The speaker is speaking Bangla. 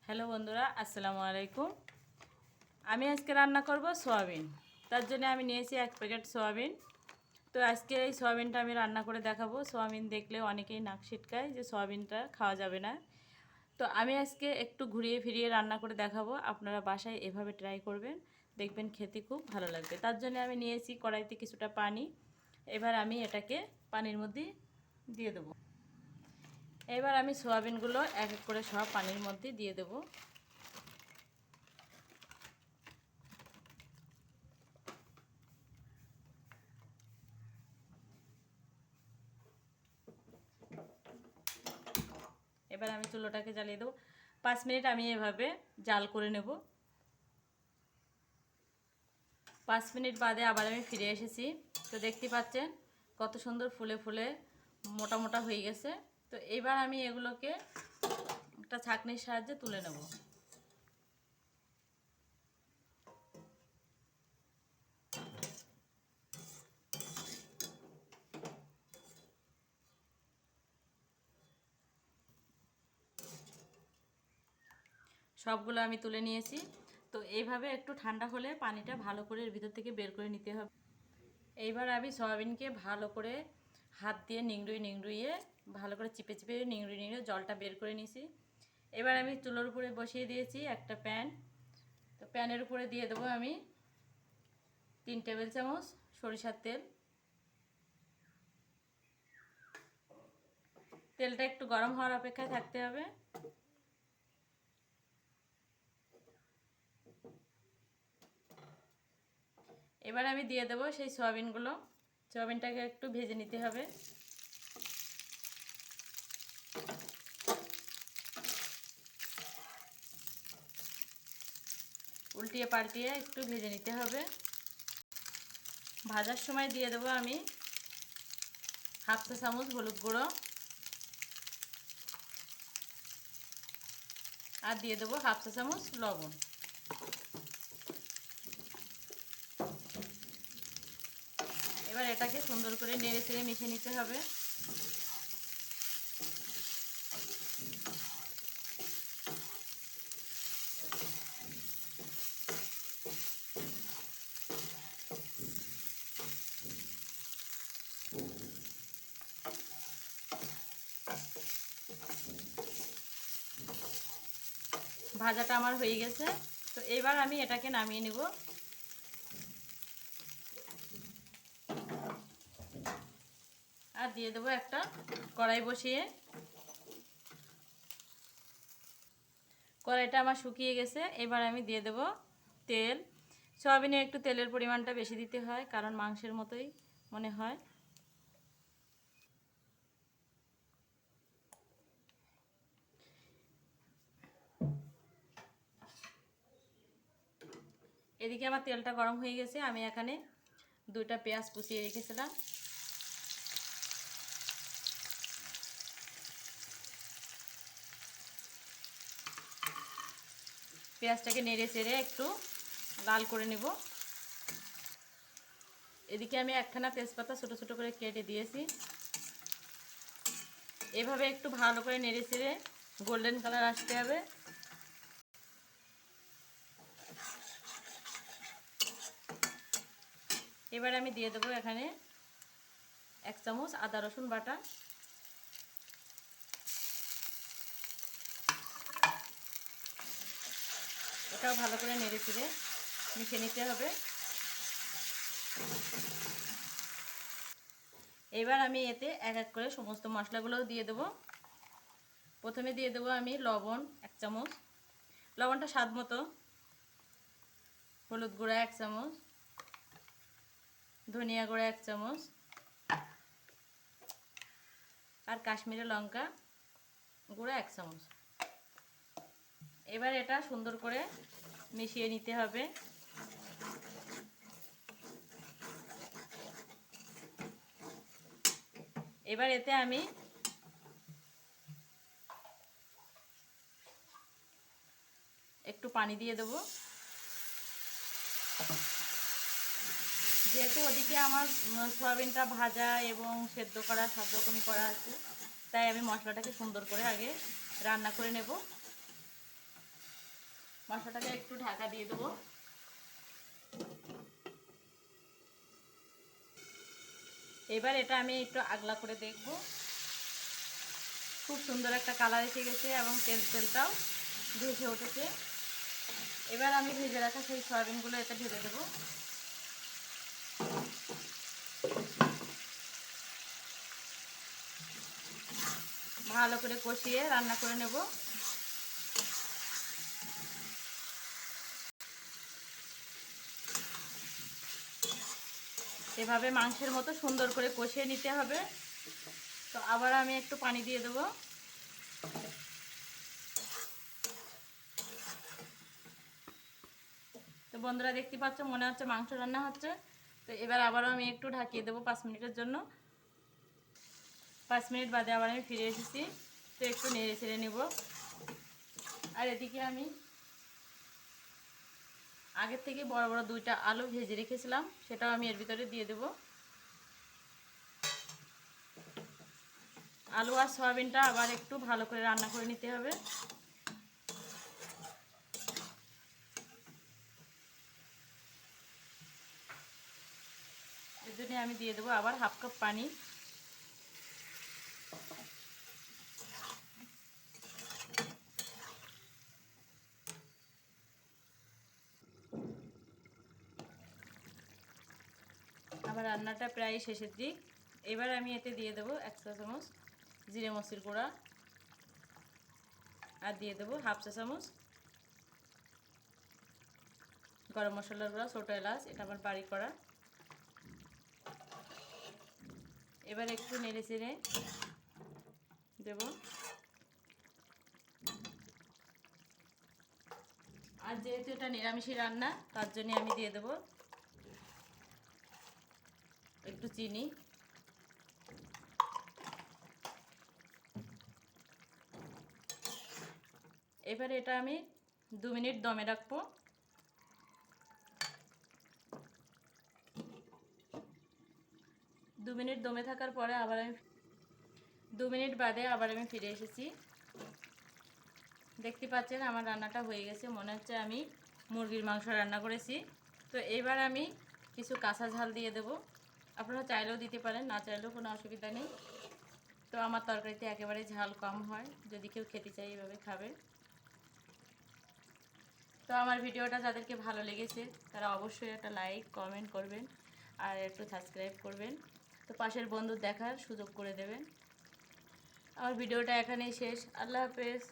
হ্যালো বন্ধুরা, আসসালামু আলাইকুম। আমি আজকে রান্না করব সোয়াবিন। তার জন্য আমি নিয়েছি 1 প্যাকেট সোয়াবিন। তো আজকে এই সোয়াবিনটা আমি রান্না করে দেখাবো। সোয়াবিন দেখলে অনেকেই নাক ছিটকায় যে সোয়াবিনটা খাওয়া যাবে না। তো আমি আজকে একটু ঘুরিয়ে ফিরিয়ে রান্না করে দেখাবো। আপনারা বাসায় এভাবে ট্রাই করবেন, দেখবেন খেতে খুব ভালো লাগবে। তার জন্য আমি নিয়েছি কড়াইতে কিছুটা পানি। এবার আমি এটাকে পানির মধ্যে দিয়ে দেবো। এবার আমি সোয়াবিনগুলো এক এক করে সব পানির মধ্যে দিয়ে দেবো। এবার আমি চুলোটাকে জ্বালিয়ে দেবো। 5 মিনিট আমি এভাবে জাল করে নেব। 5 মিনিট বাদে আবার আমি ফিরে এসেছি। তো দেখতে পাচ্ছেন কত সুন্দর ফুলে ফুলে মোটা মোটা হয়ে গেছে। তো এবার আমি এগুলোকে একটা ছাঁকনির সাহায্যে তুলে নেব। সবগুলো আমি তুলে নিয়েছি। তো এইভাবে একটু ঠান্ডা হলে পানিটা ভালো করে এর ভিতর থেকে বের করে নিতে হবে। এইবার আমি সয়াবিনকে ভালো করে হাত দিয়ে নিংড়ুইয়ে ভালো করে চিপে চিপে নিংড়িয়ে জলটা বের করে নিয়েছি। এবার আমি চুলোর উপরে বসিয়ে দিয়েছি একটা প্যান। তো প্যানের উপরে দিয়ে দেবো আমি 3 টেবিল চামচ সরিষার তেল। তেলটা একটু গরম হওয়ার অপেক্ষায় থাকতে হবে। এবার আমি দিয়ে দেবো সেই সয়াবিনগুলো। সয়াবিনটাকে একটু ভেজে নিতে হবে। উল্টিয়ে পাল্টিয়ে একটু ভেজে নিতে হবে। ভাজার সময় দিয়ে দেবো আমি হাফ চা চামচ হলুদ গুঁড়ো আর দিয়ে দেবো হাফ চা চামচ লবণ। এবার এটাকে সুন্দর করে নেড়ে চেড়ে মিশিয়ে নিতে হবে। ভাজাটা আমার হয়ে গেছে। তো এবার আমি এটাকে নামিয়ে নেব। আর দিয়ে দেবো একটা কড়াই বসিয়ে। কড়াইটা আমার শুকিয়ে গেছে। এবার আমি দিয়ে দেব তেল। সয়াবিনে একটু তেলের পরিমাণটা বেশি দিতে হয়, কারণ মাংসের মতোই মনে হয়। এদিকে আমার তেলটা গরম হয়ে গেছে। আমি এখানে 2টা পেঁয়াজ কুচিয়ে রেখেছিলাম। পেঁয়াজটাকে নেড়ে চেড়ে একটু লাল করে নেব। এদিকে আমি একখানা তেজপাতা ছোট ছোট করে কেটে দিয়েছি। এভাবে একটু ভালো করে নেড়ে চেড়ে গোল্ডেন কালার আসতে হবে। এবার আমি দিয়ে দেবো এখানে 1 চামচ আদা রসুন বাটা। এটাও ভালো করে নেড়ে চেড়ে মিশিয়ে নিতে হবে। এবার আমি এতে এক এক করে সমস্ত মশলাগুলোও দিয়ে দেবো। প্রথমে দিয়ে দেবো আমি লবণ 1 চামচ, লবণটা স্বাদ মতো। হলুদ গুঁড়া 1 চামচ, ধনিয়া গুঁড়া 1 চামচ আর কাশ্মীরি লঙ্কা গুঁড়া 1 চামচ। এবার এটা সুন্দর করে মিশিয়ে নিতে হবে। এবার এতে আমি একটু পানি দিয়ে দেবো। যেহেতু ওদিকে আমার সয়াবিনটা ভাজা এবং সেদ্ধ করা সব রকমই করা আছে, তাই আমি মশলাটাকে সুন্দর করে আগে রান্না করে নেব। মশলাটাকে একটু ঢাকা দিয়ে দেবো। এবার এটা আমি একটু আগলা করে দেখব। খুব সুন্দর একটা কালার এসে গেছে এবং তেলটাও ভেসে উঠেছে। এবার আমি ভেজে রাখা সেই সয়াবিনগুলো এতে ঢেলে দেবো। ভালো করে কষিয়ে রান্না করে নেব। এভাবে মাংসের মতো সুন্দর করে কষিয়ে নিতে হবে। তো আবার আমি একটু পানি দিয়ে দেবো। তো বন্ধুরা দেখতে পাচ্ছ, মনে হচ্ছে মাংস রান্না হচ্ছে। তো এবার আবারও আমি একটু ঢাকিয়ে দেবো 5 মিনিটের জন্য। 5 মিনিট বাদে আবার আমি ফিরে এসেছি। তো একটু নেড়ে ছেড়ে নেব। আর এদিকে আমি আগের থেকে বড় বড় 2টা আলু ভেজে রেখেছিলাম, সেটাও আমি এর ভিতরে দিয়ে দেব। আলু আর সয়াবিনটা আবার একটু ভালো করে রান্না করে নিতে হবে। এর জন্য আমি দিয়ে দেবো আবার 1/2 কাপ পানি। আবার রান্নাটা প্রায় শেষের দিক। এবার আমি এতে দিয়ে দেবো 1 চা চামচ জিরে মরিচের গুঁড়া, আর দিয়ে দেবো 1/2 চা চামচ গরম মশলার গুঁড়া, ছোটো এলাচ, এটা আমার বাড়ি করা। এবার একটু নেড়ে চেড়ে দেব। আর যেহেতু এটা নিরামিষি রান্না, তার জন্য আমি দিয়ে দেব একটু চিনি। এবারে এটা আমি 2 মিনিট দমে রাখবো। 2 মিনিট দমে থাকার পরে আবার আমি 2 মিনিট বাদে আবার আমি ফিরে এসেছি। দেখতে পাচ্ছেন আমার রান্নাটা হয়ে গেছে, মনে হচ্ছে আমি মুরগির মাংস রান্না করেছি। তো এবার আমি কিছু কাঁচা ঝাল দিয়ে দেব। আপনারা চাইলেও দিতে পারেন, না চাইলেও কোনো অসুবিধা নেই। তো আমার তরকারিতে একেবারে ঝাল কম হয়, যদি কেউ খেতে চায় এইভাবে খাবে। তো আমার ভিডিওটা যাদেরকে ভালো লেগেছে তারা অবশ্যই একটা লাইক কমেন্ট করবেন আর একটু সাবস্ক্রাইব করবেন। তো পাশের বন্ধু দেখার সুযোগ করে দেবেন। আমার ভিডিওটা এখানেই শেষ। আল্লাহ হাফেজ।